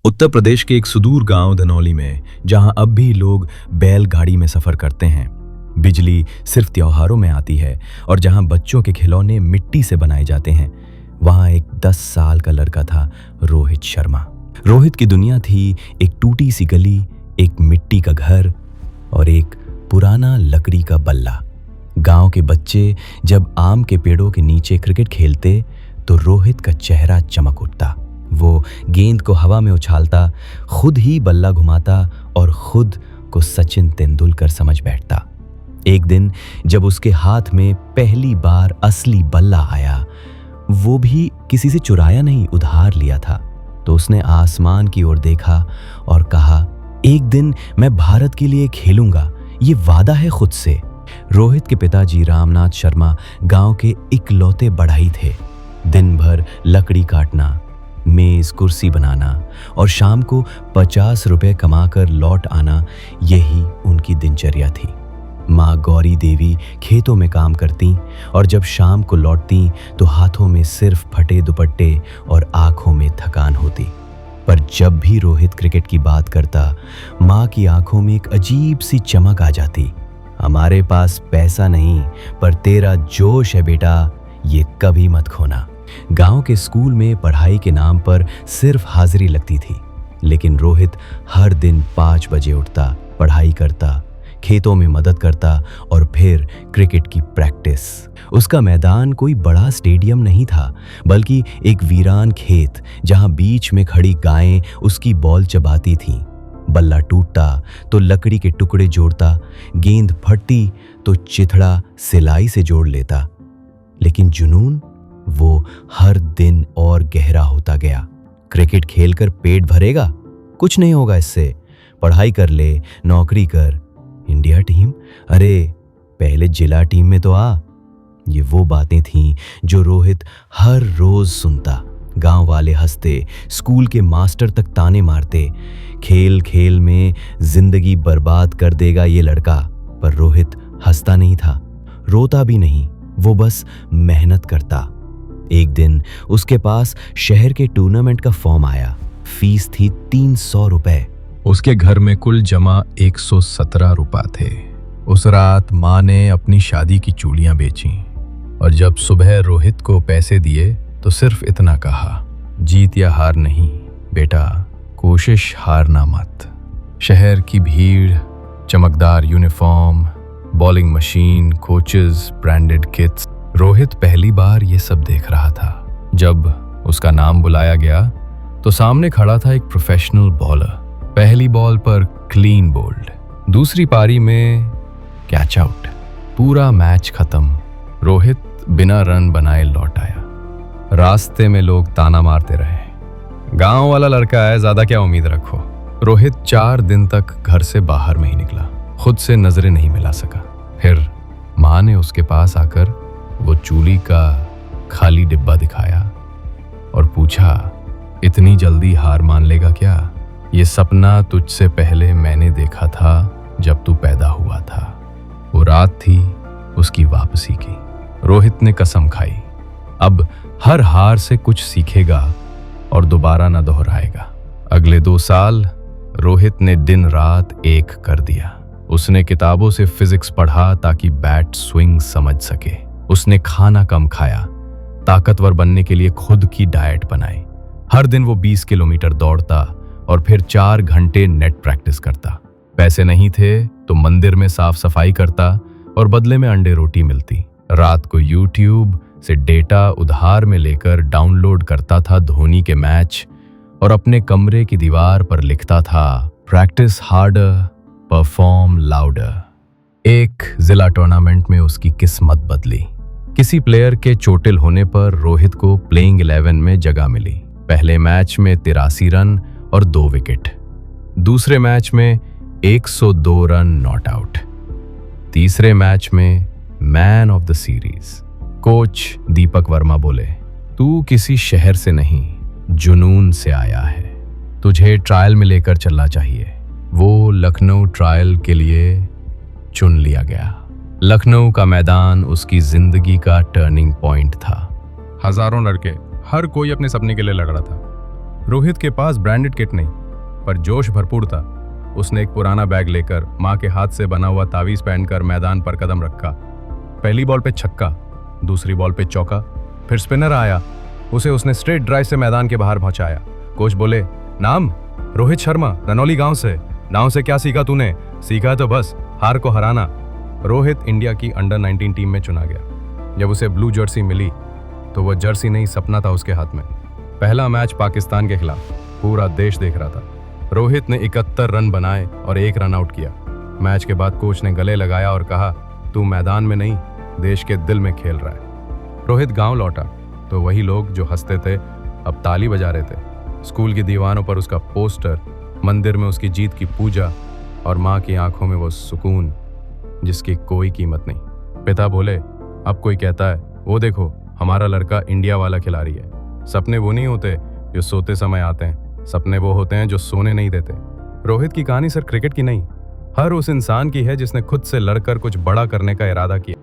उत्तर प्रदेश के एक सुदूर गांव धनौली में, जहां अब भी लोग बैलगाड़ी में सफर करते हैं, बिजली सिर्फ त्योहारों में आती है और जहां बच्चों के खिलौने मिट्टी से बनाए जाते हैं, वहां एक 10 साल का लड़का था, रोहित शर्मा। रोहित की दुनिया थी एक टूटी सी गली, एक मिट्टी का घर और एक पुराना लकड़ी का बल्ला। गांव के बच्चे जब आम के पेड़ों के नीचे क्रिकेट खेलते तो रोहित का चेहरा चमक उठता। वो गेंद को हवा में उछालता, खुद ही बल्ला घुमाता और खुद को सचिन तेंदुलकर समझ बैठता। एक दिन जब उसके हाथ में पहली बार असली बल्ला आया, वो भी किसी से चुराया नहीं, उधार लिया था, तो उसने आसमान की ओर देखा और कहा, एक दिन मैं भारत के लिए खेलूंगा, ये वादा है खुद से। रोहित के पिताजी रामनाथ शर्मा गांव के इकलौते बढ़ई थे। दिन भर लकड़ी काटना, मेज कुर्सी बनाना और शाम को 50 रुपए कमाकर लौट आना, यही उनकी दिनचर्या थी। माँ गौरी देवी खेतों में काम करती और जब शाम को लौटती तो हाथों में सिर्फ फटे दुपट्टे और आंखों में थकान होती। पर जब भी रोहित क्रिकेट की बात करता, माँ की आंखों में एक अजीब सी चमक आ जाती। हमारे पास पैसा नहीं, पर तेरा जोश है बेटा, ये कभी मत खोना। गांव के स्कूल में पढ़ाई के नाम पर सिर्फ हाजिरी लगती थी, लेकिन रोहित हर दिन 5 बजे उठता, पढ़ाई करता, खेतों में मदद करता और फिर क्रिकेट की प्रैक्टिस। उसका मैदान कोई बड़ा स्टेडियम नहीं था, बल्कि एक वीरान खेत, जहां बीच में खड़ी गायें उसकी बॉल चबाती थीं। बल्ला टूटता तो लकड़ी के टुकड़े जोड़ता, गेंद फटती तो चिथड़ा सिलाई से जोड़ लेता। लेकिन जुनून वो हर दिन और गहरा होता गया। क्रिकेट खेलकर पेट भरेगा? कुछ नहीं होगा इससे। पढ़ाई कर ले, नौकरी कर। India team? अरे पहले जिला टीम में तो आ। ये वो बातें थीं जो रोहित हर रोज सुनता। गांव वाले हंसते, स्कूल के मास्टर तक ताने मारते, खेल खेल में जिंदगी बर्बाद कर देगा ये लड़का। पर रोहित हंसता नहीं था, रोता भी नहीं, वो बस मेहनत करता। एक दिन उसके पास शहर के टूर्नामेंट का फॉर्म आया। फीस थी 300 रुपए। उसके घर में कुल जमा 117 रुपए थे। उस रात माँ ने अपनी शादी की चूड़ियां बेची और जब सुबह रोहित को पैसे दिए तो सिर्फ इतना कहा, जीत या हार नहीं बेटा, कोशिश हारना मत। शहर की भीड़, चमकदार uniform, bowling machine, coaches, branded kits. Rohit पहली बार ये सब देख रहा था। जब उसका नाम बुलाया गया तो सामने खड़ा था एक प्रोफेशनल बॉलर। पहली बॉल पर क्लीन बोल्ड, दूसरी पारी में कैच आउट। पूरा मैच खत्म। रोहित बिना रन बनाए लौट आया। रास्ते में लोग ताना मारते रहे, गांव वाला लड़का है, ज्यादा क्या उम्मीद रखो। रोहित 4 दिन तक घर से बाहर नहीं निकला, खुद से नजरें नहीं मिला सका। फिर माँ ने उसके पास आकर वो चूली का खाली डिब्बा दिखाया और पूछा, इतनी जल्दी हार मान लेगा क्या? ये सपना तुझसे पहले मैंने देखा था जब तू पैदा हुआ था। वो रात थी उसकी वापसी की। रोहित ने कसम खाई, अब हर हार से कुछ सीखेगा और दोबारा ना दोहराएगा। अगले 2 साल रोहित ने दिन रात एक कर दिया। उसने किताबों से फिजिक्स पढ़ा ताकि बैट स्विंग समझ सके। उसने खाना कम खाया, ताकतवर बनने के लिए खुद की डाइट बनाई। हर दिन वो 20 किलोमीटर दौड़ता और फिर 4 घंटे नेट प्रैक्टिस करता। पैसे नहीं थे तो मंदिर में साफ सफाई करता और बदले में अंडे रोटी मिलती। रात को यूट्यूब से डेटा उधार में लेकर डाउनलोड करता था धोनी के मैच और अपने कमरे की दीवार पर लिखता था, प्रैक्टिस हार्डर, परफॉर्म लाउडर। एक जिला टूर्नामेंट में उसकी किस्मत बदली। किसी प्लेयर के चोटिल होने पर रोहित को प्लेइंग 11 में जगह मिली। पहले मैच में 83 रन और 2 विकेट। दूसरे मैच में 102 रन नॉट आउट। तीसरे मैच में man of the series. Coach Deepak Verma बोले, तू किसी शहर से नहीं, जुनून से आया है, तुझे ट्रायल में लेकर चलना चाहिए। वो लखनऊ ट्रायल के लिए चुन लिया गया। लखनऊ का मैदान उसकी जिंदगी का टर्निंग पॉइंट था। हजारों लड़के, हर कोई अपने सपने के लिए लड़ रहा था। रोहित के पास ब्रांडेड किट नहीं, पर जोश भरपूर था। उसने एक पुराना बैग लेकर माँ के हाथ से बना हुआ तावीज पहनकर मैदान पर कदम रखा। पहली बॉल पे छक्का, दूसरी बॉल पे चौका, फिर स्पिनर आया, उसे उसने स्ट्रेट ड्राइव से मैदान के बाहर पहुंचाया। कोच बोले, नाम रोहित शर्मा, रनौली गांव से। गांव से क्या सीखा तूने? सीखा तो बस हार को हराना। रोहित इंडिया की अंडर 19 टीम में चुना गया। जब उसे ब्लू जर्सी मिली तो वह जर्सी नहीं, सपना था उसके हाथ में। पहला मैच पाकिस्तान के खिलाफ, पूरा देश देख रहा था। रोहित ने 71 रन बनाए और 1 रन आउट किया। मैच के बाद कोच ने गले लगाया और कहा, तू मैदान में नहीं, देश के दिल में खेल रहा है। रोहित गांव लौटा तो वही लोग जो हंसते थे अब ताली बजा रहे थे। स्कूल की दीवारों पर उसका पोस्टर, मंदिर में उसकी जीत की पूजा और माँ की आंखों में वो सुकून जिसकी कोई कीमत नहीं। पिता बोले, अब कोई कहता है, वो देखो हमारा लड़का इंडिया वाला खिलाड़ी है। सपने वो नहीं होते जो सोते समय आते हैं, सपने वो होते हैं जो सोने नहीं देते। रोहित की कहानी सिर्फ क्रिकेट की नहीं, हर उस इंसान की है जिसने खुद से लड़कर कुछ बड़ा करने का इरादा किया।